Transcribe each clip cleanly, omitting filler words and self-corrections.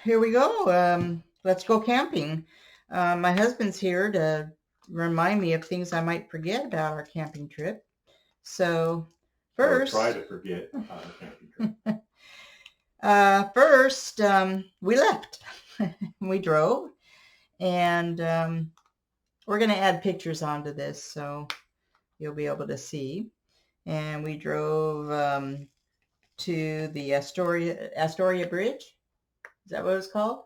here we go. Let's go camping. My husband's here to remind me of things I might forget about our camping trip. So first, or try to forget about our camping trip. First, we left. We drove, and we're going to add pictures onto this so you'll be able to see. And we drove to the Astoria Bridge. Is that what it's called,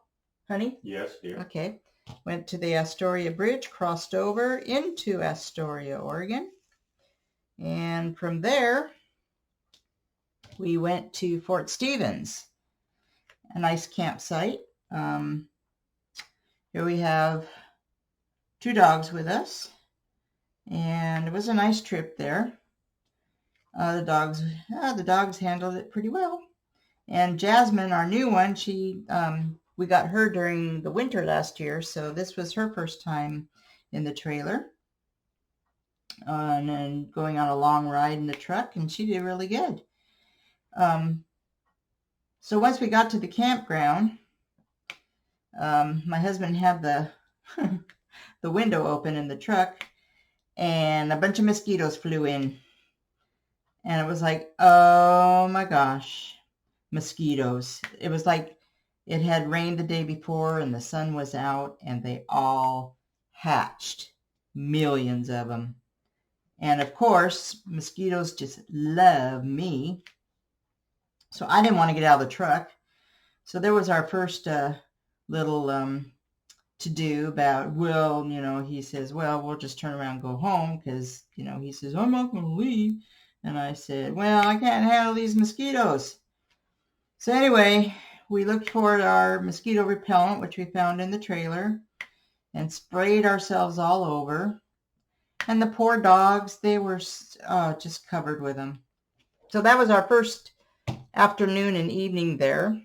honey? Yes, dear. Okay. Went to the Astoria Bridge, crossed over into Astoria, Oregon. And from there, we went to Fort Stevens, a nice campsite. Here we have 2 dogs with us, and it was a nice trip there. The dogs handled it pretty well. And Jasmine, our new one, we got her during the winter last year, so this was her first time in the trailer and then going on a long ride in the truck, and she did really good. So once we got to the campground, my husband had the the window open in the truck, and a bunch of mosquitoes flew in. And it was like, oh my gosh, mosquitoes. It was like it had rained the day before and the sun was out, and they all hatched, millions of them. And of course, mosquitoes just love me. So I didn't want to get out of the truck. So there was our first little to do about, well, he says, well, we'll just turn around and go home because, he says, I'm not going to leave. And I said, well, I can't handle these mosquitoes. So anyway, we looked for our mosquito repellent, which we found in the trailer, and sprayed ourselves all over. And the poor dogs, they were just covered with them. So that was our first afternoon and evening there.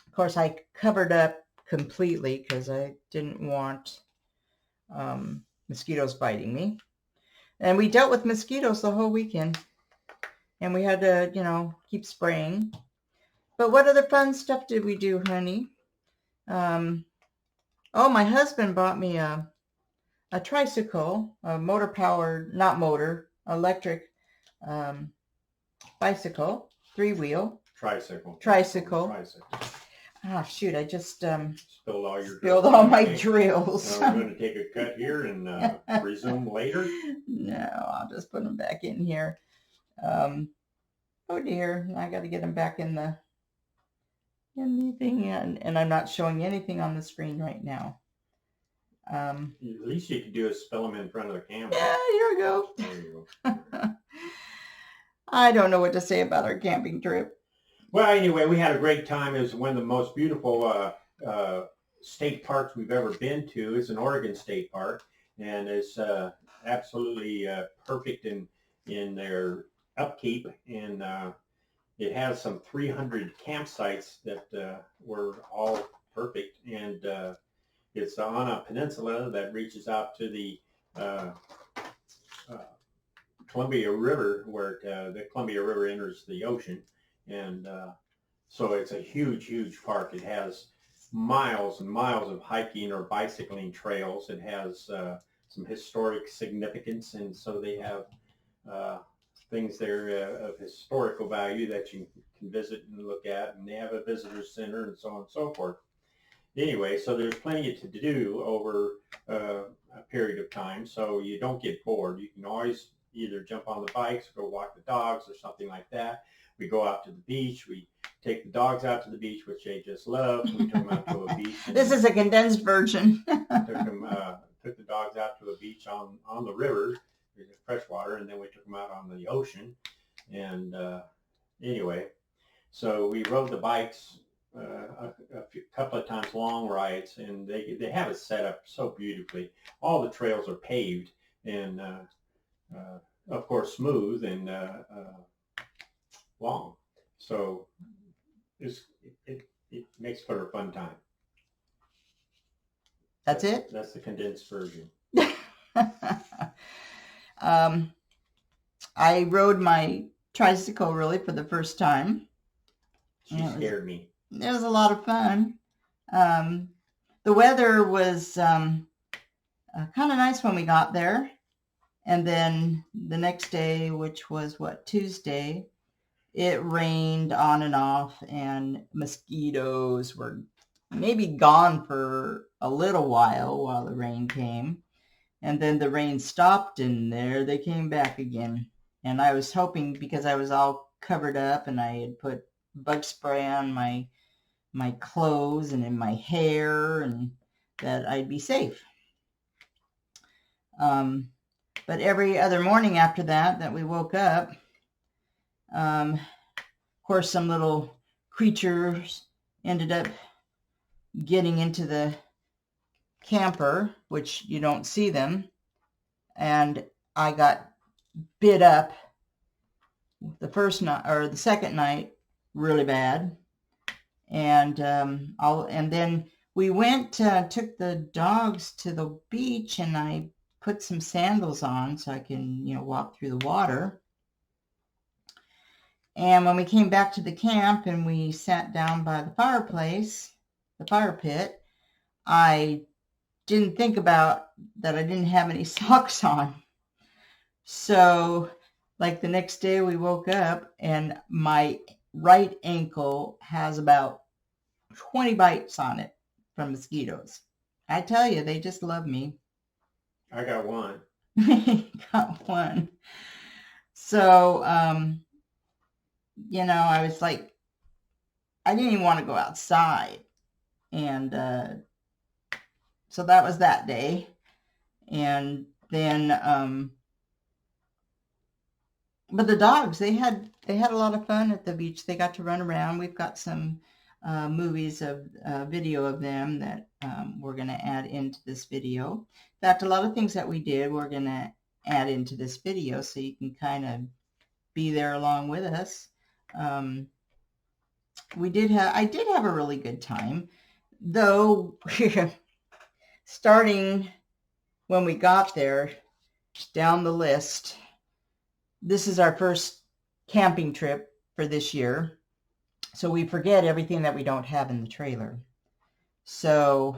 Of course, I covered up completely because I didn't want mosquitoes biting me. And we dealt with mosquitoes the whole weekend. And we had to, keep spraying. But what other fun stuff did we do, honey? My husband bought me a tricycle, a motor-powered, electric bicycle, 3-wheel. Tricycle. Oh, shoot, I just spilled all my drills. We're going to take a cut here and resume later? No, I'll just put them back in here. Oh dear, I got to get them back in the thing, and I'm not showing anything on the screen right now. At least you could do is spill them in front of the camera. Yeah, here we go. There you go. I don't know what to say about our camping trip. Well, anyway, we had a great time. It was one of the most beautiful state parks we've ever been to. It's an Oregon State Park, and it's absolutely perfect in their upkeep. And it has some 300 campsites that were all perfect. And it's on a peninsula that reaches out to the Columbia River, where the Columbia River enters the ocean. And so it's a huge, huge park. It has miles and miles of hiking or bicycling trails. It has some historic significance, and so they have things there of historical value that you can visit and look at, and they have a visitor center and so on and so forth. Anyway, so there's plenty to do over a period of time, so you don't get bored. You can always either jump on the bikes, go walk the dogs or something like that. We go out to the beach. We take the dogs out to the beach, which they just love. We took them out to a beach. This is a condensed version. took the dogs out to a beach on the river, freshwater, and then we took them out on the ocean. And anyway, so we rode the bikes a couple of times, long rides, and they have it set up so beautifully. All the trails are paved and, of course, smooth and long. So it makes for a fun time. That's it? That's the condensed version. I rode my tricycle really for the first time. She scared me. it was a lot of fun. The weather was kind of nice when we got there. And then the next day, which was Tuesday, it rained on and off, and mosquitoes were maybe gone for a little while the rain came. And then the rain stopped, and there they came back again. And I was hoping, because I was all covered up and I had put bug spray on my clothes and in my hair, and that I'd be safe. But every other morning after that we woke up, of course, some little creatures ended up getting into the camper, which you don't see them. And I got bit up the first night, or the second night, really bad. And then we went, took the dogs to the beach, and I put some sandals on so I can, walk through the water. And when we came back to the camp and we sat down by the fireplace, the fire pit, I didn't think about that I didn't have any socks on. So, like, the next day we woke up and my right ankle has about 20 bites on it from mosquitoes. I tell you, they just love me. I got one. Got one. So, I was like, I didn't even want to go outside. And so that was that day. And then, but the dogs, they had a lot of fun at the beach. They got to run around. We've got some movies of video of them that we're going to add into this video. In fact, a lot of things that we did, we're going to add into this video so you can kind of be there along with us. I did have a really good time, though. Starting when we got there, down the list, this is our first camping trip for this year. So we forget everything that we don't have in the trailer. So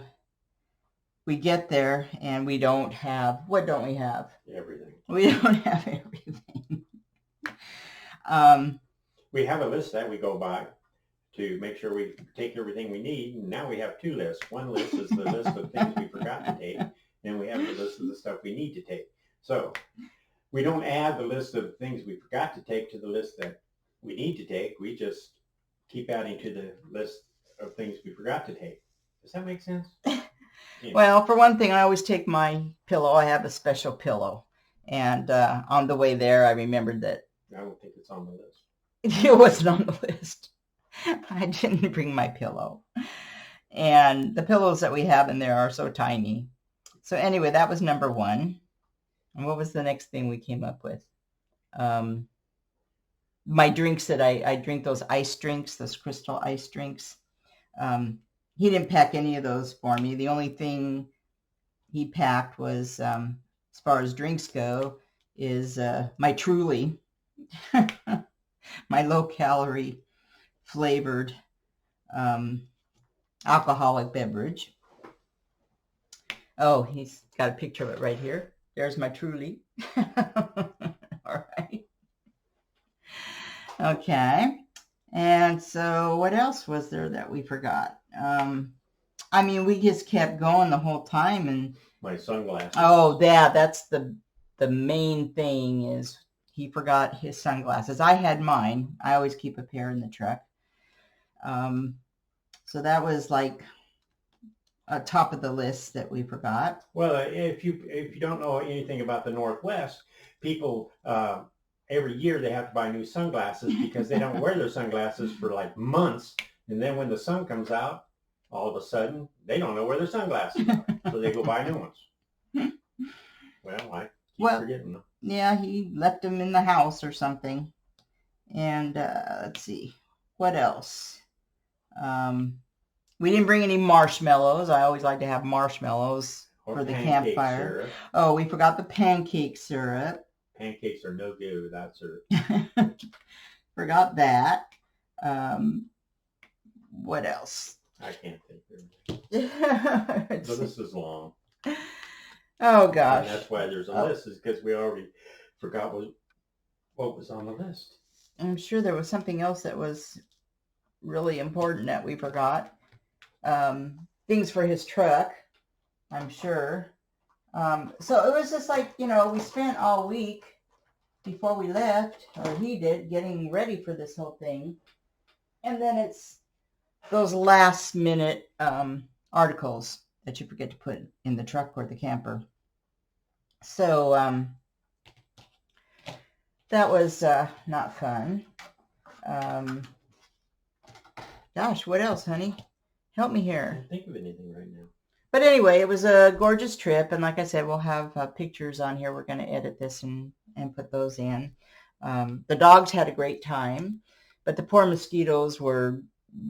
we get there and we don't have, what don't we have? Everything. We don't have everything. We have a list that we go by to make sure we take everything we need. And now we have two lists. One list is the list of things we forgot to take, and we have the list of the stuff we need to take. So we don't add the list of things we forgot to take to the list that we need to take. We just keep adding to the list of things we forgot to take. Does that make sense? Yeah. Well, for one thing, I always take my pillow. I have a special pillow. And on the way there, I remembered that I don't think it's on the list. It wasn't on the list. I didn't bring my pillow. And the pillows that we have in there are so tiny. So anyway, that was number one. And what was the next thing we came up with? My drinks that I drink, those ice drinks, those crystal ice drinks. He didn't pack any of those for me. The only thing he packed was, as far as drinks go, is my Truly, my low-calorie flavored alcoholic beverage. Oh, he's got a picture of it right here. There's my Truly. All right. Okay. And so what else was there that we forgot? We just kept going the whole time. And my sunglasses. Oh, yeah, that's the main thing, is he forgot his sunglasses. I had mine. I always keep a pair in the truck. So that was like top of the list that we forgot. Well, if you don't know anything about the Northwest, people every year they have to buy new sunglasses because they don't wear their sunglasses for like months, and then when the sun comes out, all of a sudden they don't know where their sunglasses are, so they go buy new ones. Well, I keep forgetting them. Yeah, he left them in the house or something. And let's see, what else? We didn't bring any marshmallows. I always like to have marshmallows for the campfire. Syrup. Oh, we forgot the pancake syrup. Pancakes are no good without syrup. Forgot that. what else? I can't think of it. So this is long. Oh gosh. And that's why there's a list, is because we already forgot what was on the list. I'm sure there was something else that was really important that we forgot. Things for his truck, I'm sure. So it was just like, we spent all week before we left, or he did, getting ready for this whole thing. And then it's those last minute articles that you forget to put in the truck or the camper. So that was not fun. Gosh, what else, honey? Help me I here. can't think of anything right now. But anyway, it was a gorgeous trip. And like I said, we'll have pictures on here. We're going to edit this and put those in. The dogs had a great time, but the poor mosquitoes were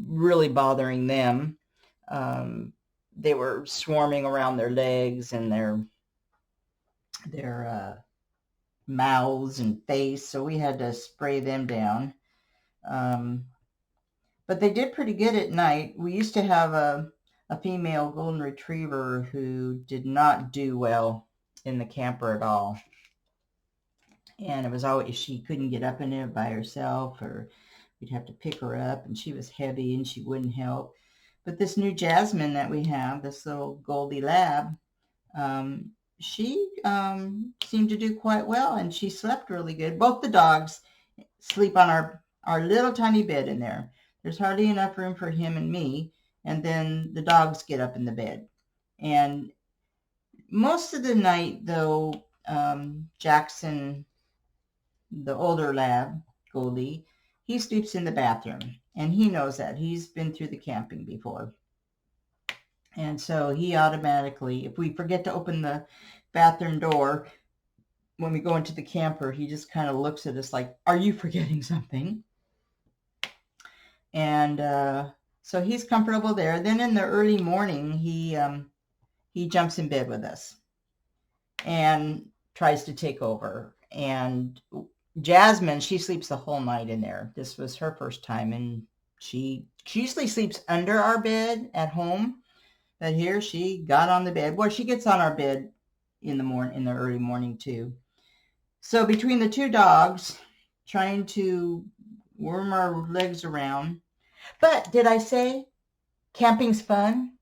really bothering them. They were swarming around their legs and their mouths and face, so we had to spray them down. But they did pretty good at night. We used to have a female golden retriever who did not do well in the camper at all. And it was always, she couldn't get up in it by herself, or we'd have to pick her up, and she was heavy and she wouldn't help. But this new Jasmine that we have, this little Goldie Lab, she seemed to do quite well, and she slept really good. Both the dogs sleep on our little tiny bed in there. There's hardly enough room for him and me, and then the dogs get up in the bed. And most of the night, though, Jackson, the older lab, Goldie, he sleeps in the bathroom, and he knows that. He's been through the camping before. And so he automatically, if we forget to open the bathroom door when we go into the camper, he just kind of looks at us like, are you forgetting something? And so he's comfortable there. Then in the early morning, he jumps in bed with us and tries to take over. And Jasmine, she sleeps the whole night in there. This was her first time, and she usually sleeps under our bed at home. But here she got on the bed. Well, she gets on our bed in the early morning too. So between the two dogs, trying to worm our legs around. But did I say camping's fun?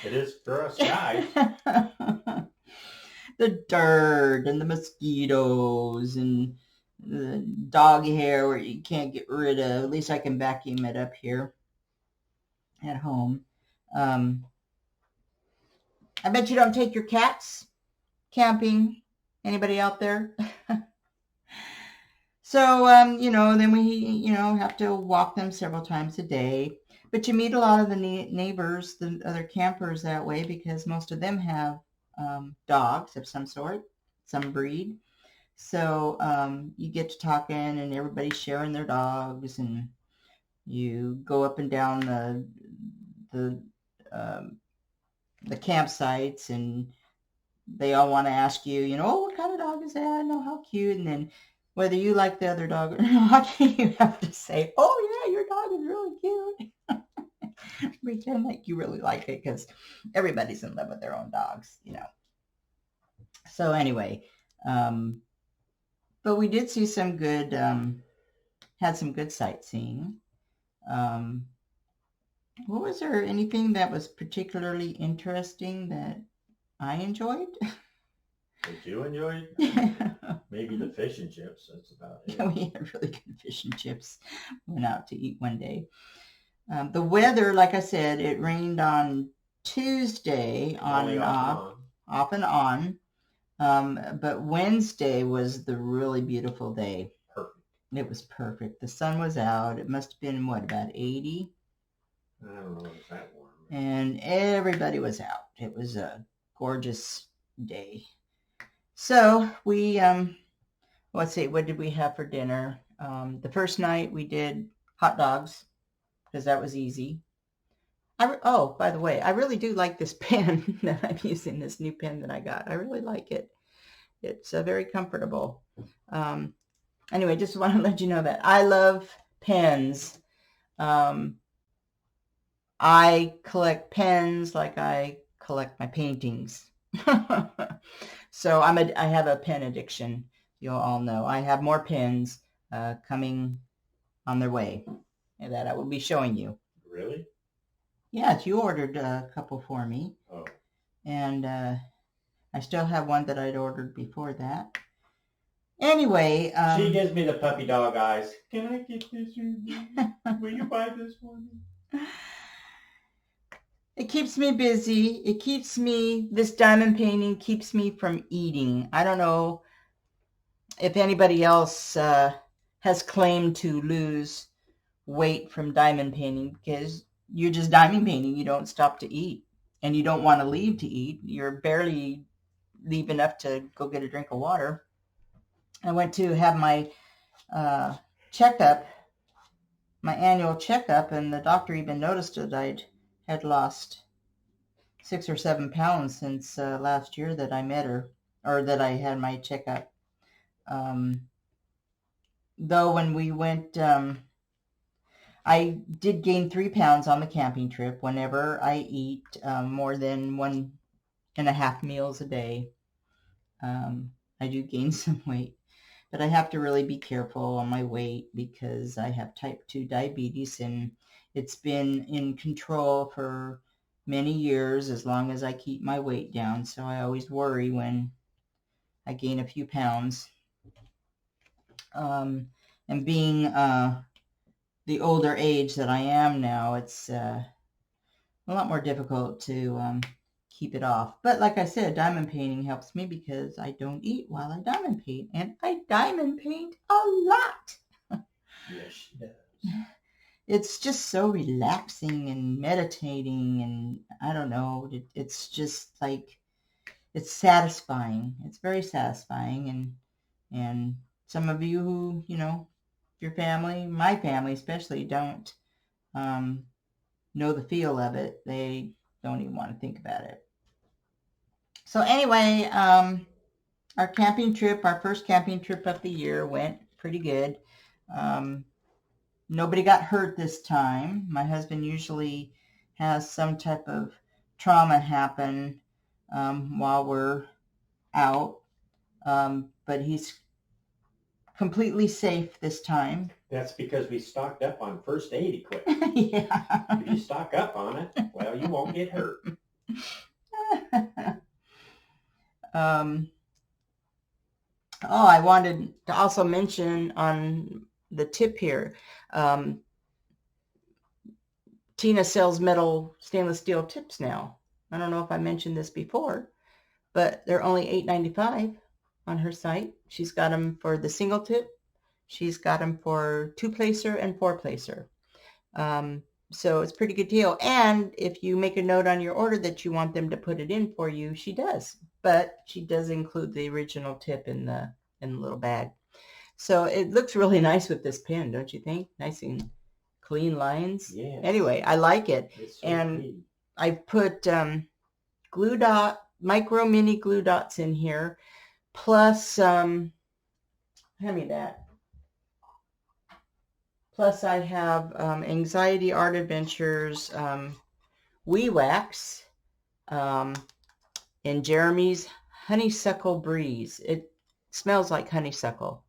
It is for us guys. The dirt and the mosquitoes and the dog hair where you can't get rid of. At least I can vacuum it up here at home. I bet you don't take your cats camping. Anybody out there? So, then we, have to walk them several times a day. But you meet a lot of the neighbors, the other campers that way, because most of them have dogs of some sort, some breed. So you get to talking, and everybody's sharing their dogs, and you go up and down the campsites, and they all want to ask you, oh, what kind of dog is that? Oh, how cute. And then whether you like the other dog or not, you have to say, oh, yeah, your dog is really cute. Pretend like you really like it, because everybody's in love with their own dogs, So anyway, but we did see some good, had some good sightseeing. Was there anything that was particularly interesting that I enjoyed? Did you enjoy it? Maybe the fish and chips. That's about it. Yeah, we had really good fish and chips. Went out to eat one day. The weather, like I said, it rained on Tuesday on and off and on. But Wednesday was the really beautiful day. Perfect. It was perfect. The sun was out. It must have been, about 80? I don't know if it's that warm. And everybody was out. It was a gorgeous day. So we, let's see, what did we have for dinner? The first night we did hot dogs, because that was easy. By the way, I really do like this pen that I'm using, this new pen that I got. I really like it. It's very comfortable. Anyway, just want to let you know that I love pens. I collect pens like I collect my paintings. So I have a pen addiction. You'll all know. I have more pens coming on their way that I will be showing you. Really? Yes, you ordered a couple for me. Oh. And I still have one that I'd ordered before that. Anyway. She gives me the puppy dog eyes. Can I get this? Will you buy this for me? It keeps me busy. This diamond painting keeps me from eating. I don't know if anybody else has claimed to lose weight from diamond painting, because you're just diamond painting. You don't stop to eat, and you don't want to leave to eat. You're barely leave enough to go get a drink of water. I went to have my checkup, my annual checkup, and the doctor even noticed that I had lost 6 or 7 pounds since last year that I met her, or that I had my checkup. Though when we went, I did gain 3 pounds on the camping trip. Whenever I eat more than 1.5 meals a day, I do gain some weight. But I have to really be careful on my weight because I have type 2 diabetes, and it's been in control for many years as long as I keep my weight down. So I always worry when I gain a few pounds. And being the older age that I am now, it's a lot more difficult to keep it off. But like I said, diamond painting helps me because I don't eat while I diamond paint, and I diamond paint a lot. Yes, she does. It's just so relaxing and meditating, and I don't know, it's just like, it's satisfying. It's very satisfying, and some of you who, your family, my family especially, don't know the feel of it. They don't even want to think about it. So anyway, our first camping trip of the year went pretty good. Nobody got hurt this time. My husband usually has some type of trauma happen while we're out, but he's completely safe this time. That's because we stocked up on first aid equipment. Yeah. If you stock up on it, well, you won't get hurt. I wanted to also mention on the tip here, Tina sells metal stainless steel tips now. I don't know if I mentioned this before, but they're only $8.95 on her site. She's got them for the single tip. She's got them for 2-placer and 4-placer. So it's a pretty good deal. And if you make a note on your order that you want them to put it in for you, she does. But she does include the original tip in the little bag. So it looks really nice with this pen, don't you think? Nice and clean lines. Yes. Anyway, I like it. It's so and neat. I put micro mini glue dots in here, plus hand me that. Plus I have Anxiety Art Adventures WIP Wax in Jeremy's Honeysuckle Breeze. It smells like honeysuckle.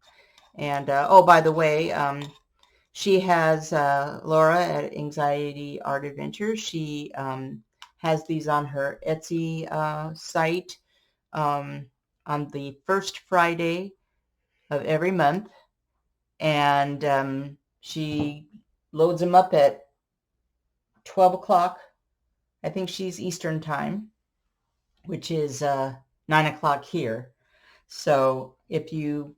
And by the way, she has Laura at Anxiety Art Adventures. She has these on her Etsy site on the first Friday of every month, and she loads them up at 12 o'clock. I think she's Eastern time, which is 9 o'clock here. So if you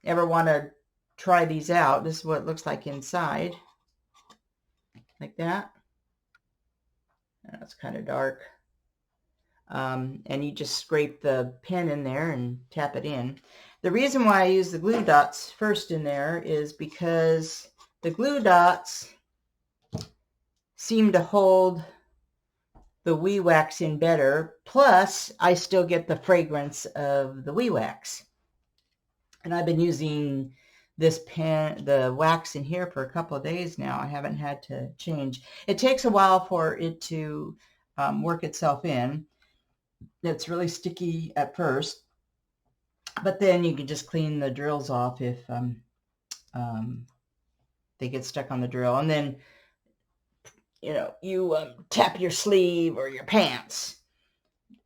ever want to try these out, this is what it looks like inside. Like that. That's kind of dark. And you just scrape the pen in there and tap it in. The reason why I use the glue dots first in there is because the glue dots seem to hold the WIP wax in better. Plus, I still get the fragrance of the WIP wax. And I've been using this pen, the wax in here for a couple of days now. I haven't had to change. It takes a while for it to work itself in. It's really sticky at first, but then you can just clean the drills off if they get stuck on the drill. And then, you tap your sleeve or your pants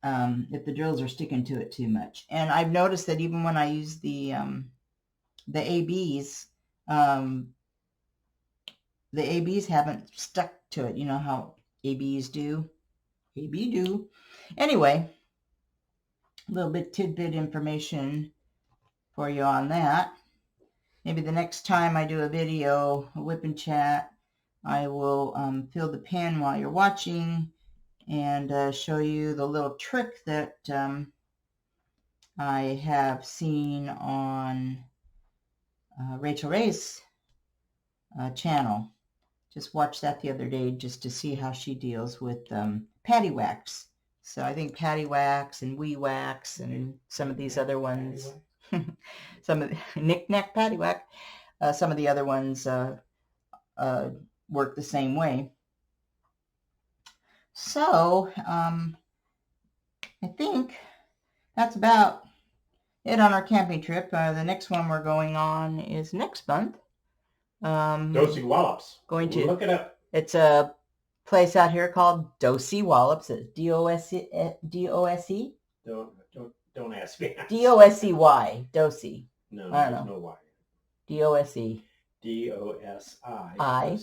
if the drills are sticking to it too much. And I've noticed that even when I use the ABs, the ABs haven't stuck to it. You know how ABs do? AB do. Anyway, a little bit tidbit information for you on that. Maybe the next time I do a video, a WIP Chat, I will fill the pen while you're watching and show you the little trick that I have seen on Rachel Ray's channel. Just watched that the other day just to see how she deals with patty wax. So I think patty wax and wee wax and some of these other ones, some of the knick-knack patty wax, some of the other ones work the same way. So I think that's about it on our camping trip. The next one we're going on is next month. Dosey Wallops. Going to look it up. It's a place out here called Dosey Wallops. It's D-O-S-E. Don't ask me. D-O-S-E-Y. Dosey. No, I don't there's know. no Y. D-O-S-E. D-O-S-I.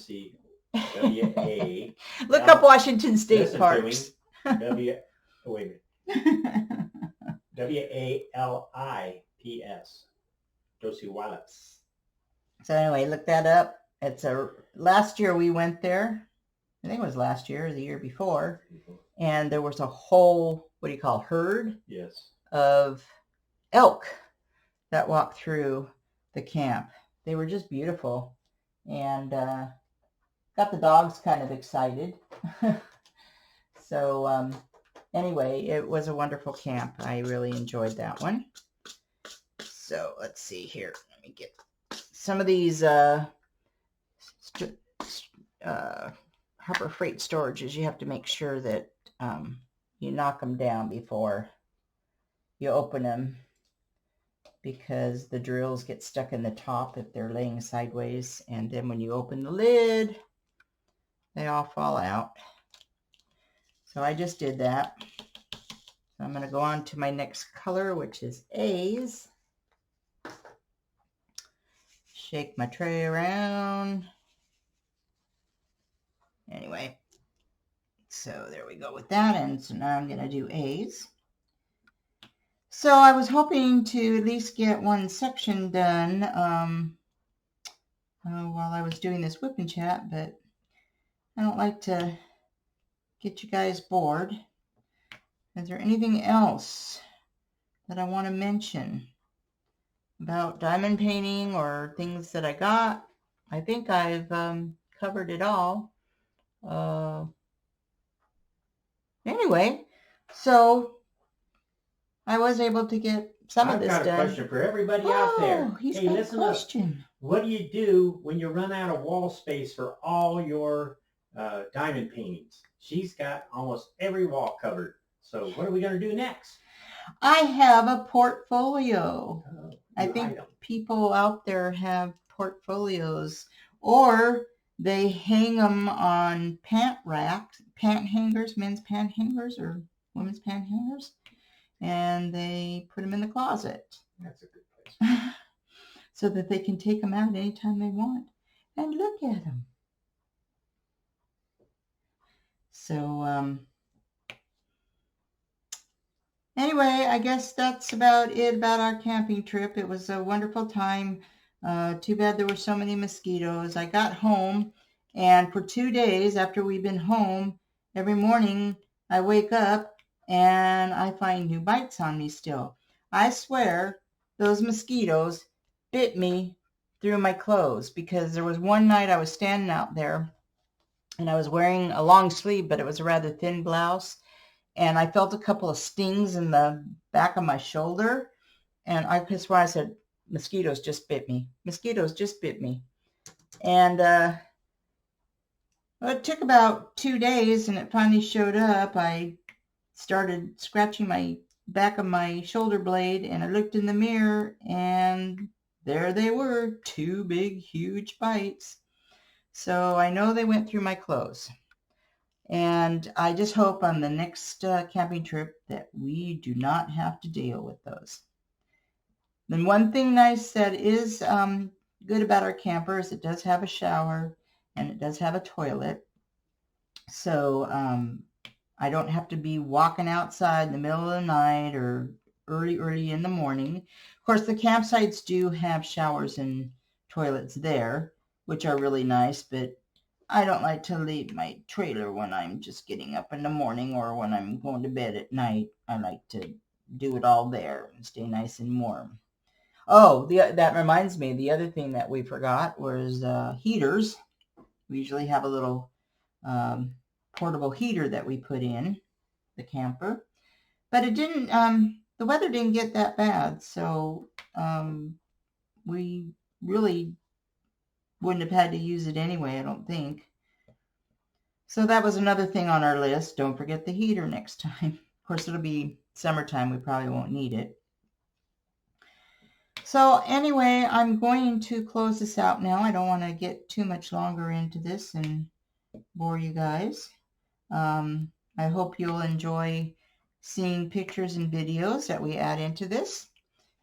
W-A. Look up Washington State Listen Parks. Wait a minute. W-A-L-I-P-S. Dosey Wallops. So anyway, look that up. Last year we went there. I think it was last year or the year before. And there was a whole, herd? Yes. Of elk that walked through the camp. They were just beautiful. And got the dogs kind of excited. So anyway, it was a wonderful camp. I really enjoyed that one. So let's see here. Let me get some of these Harbor Freight storages. You have to make sure that you knock them down before you open them, because the drills get stuck in the top if they're laying sideways, and then when you open the lid, they all fall out. So I just did that. So I'm going to go on to my next color, which is A's. Shake my tray around. Anyway, so there we go with that. And so now I'm going to do A's. So I was hoping to at least get one section done while I was doing this WIP Chat, but I don't like to get you guys bored. Is there anything else that I want to mention about diamond painting or things that I got? I think I've covered it all. Anyway, so I was able to get some of this done. I've got a question for everybody out there. He's got a question. What do you do when you run out of wall space for all your diamond paintings? She's got almost every wall covered. So what are we going to do next? I have a portfolio. I think people out there have portfolios, or they hang them on pant racks, pant hangers, men's pant hangers or women's pant hangers, and they put them in the closet. That's a good place. So that they can take them out anytime they want and look at them. So, anyway, I guess that's about it about our camping trip. It was a wonderful time. Too bad there were so many mosquitoes. I got home, and for 2 days after we've been home, every morning I wake up and I find new bites on me still. I swear those mosquitoes bit me through my clothes, because there was one night I was standing out there and I was wearing a long sleeve, but it was a rather thin blouse. And I felt a couple of stings in the back of my shoulder. And I said, mosquitoes just bit me. Mosquitoes just bit me. And well, it took about 2 days and it finally showed up. I started scratching my back of my shoulder blade and I looked in the mirror and there they were, 2 big, huge bites. So I know they went through my clothes. And I just hope on the next camping trip that we do not have to deal with those. Then one thing nice that is good about our camper is it does have a shower and it does have a toilet. So I don't have to be walking outside in the middle of the night or early in the morning. Of course, the campsites do have showers and toilets there, which are really nice, but I don't like to leave my trailer when I'm just getting up in the morning or when I'm going to bed at night. I like to do it all there and stay nice and warm. Oh, that reminds me, the other thing that we forgot was heaters. We usually have a little portable heater that we put in the camper, but it didn't, the weather didn't get that bad, so we really wouldn't have had to use it anyway, I don't think. So that was another thing on our list. Don't forget the heater next time. Of course, it'll be summertime. We probably won't need it. So anyway, I'm going to close this out now. I don't want to get too much longer into this and bore you guys. I hope you'll enjoy seeing pictures and videos that we add into this.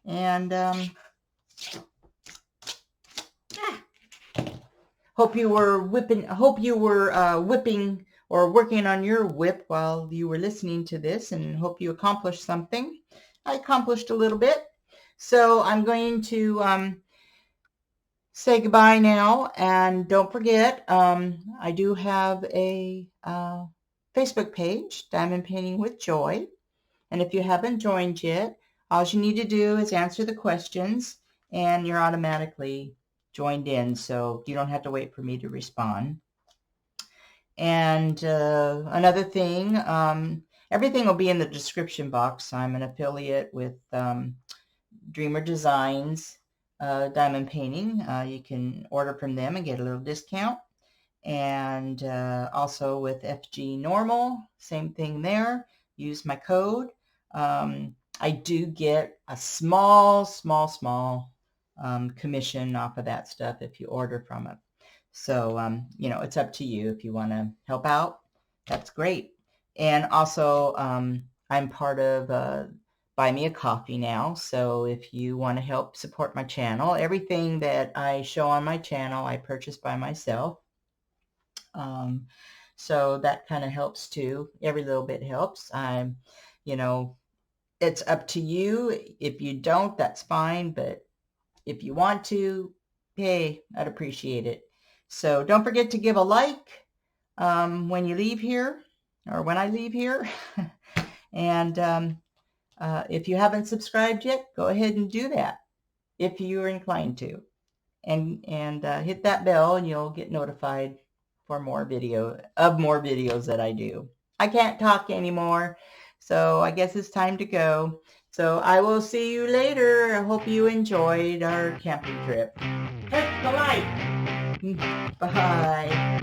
And hope you were whipping or working on your whip while you were listening to this, and hope you accomplished something. I accomplished a little bit. So I'm going to say goodbye now, and don't forget, I do have a Facebook page, Diamond Painting with Joy, and if you haven't joined yet, all you need to do is answer the questions, and you're automatically joined in, so you don't have to wait for me to respond. And another thing, everything will be in the description box. I'm an affiliate with Dreamer Designs Diamond Painting. You can order from them and get a little discount. And also with FG Normal, same thing there. Use my code. I do get a small commission off of that stuff if you order from it. So, it's up to you. If you want to help out, that's great. And also, I'm part of Buy Me a Coffee now. So if you want to help support my channel, everything that I show on my channel, I purchase by myself. So that kind of helps too. Every little bit helps. It's up to you. If you don't, that's fine. But if you want to, hey, I'd appreciate it. So don't forget to give a like when you leave here, or when I leave here. And if you haven't subscribed yet, go ahead and do that if you're inclined to. And hit that bell and you'll get notified for more videos that I do. I can't talk anymore, so I guess it's time to go. So I will see you later. I hope you enjoyed our camping trip. Hit the like. Bye.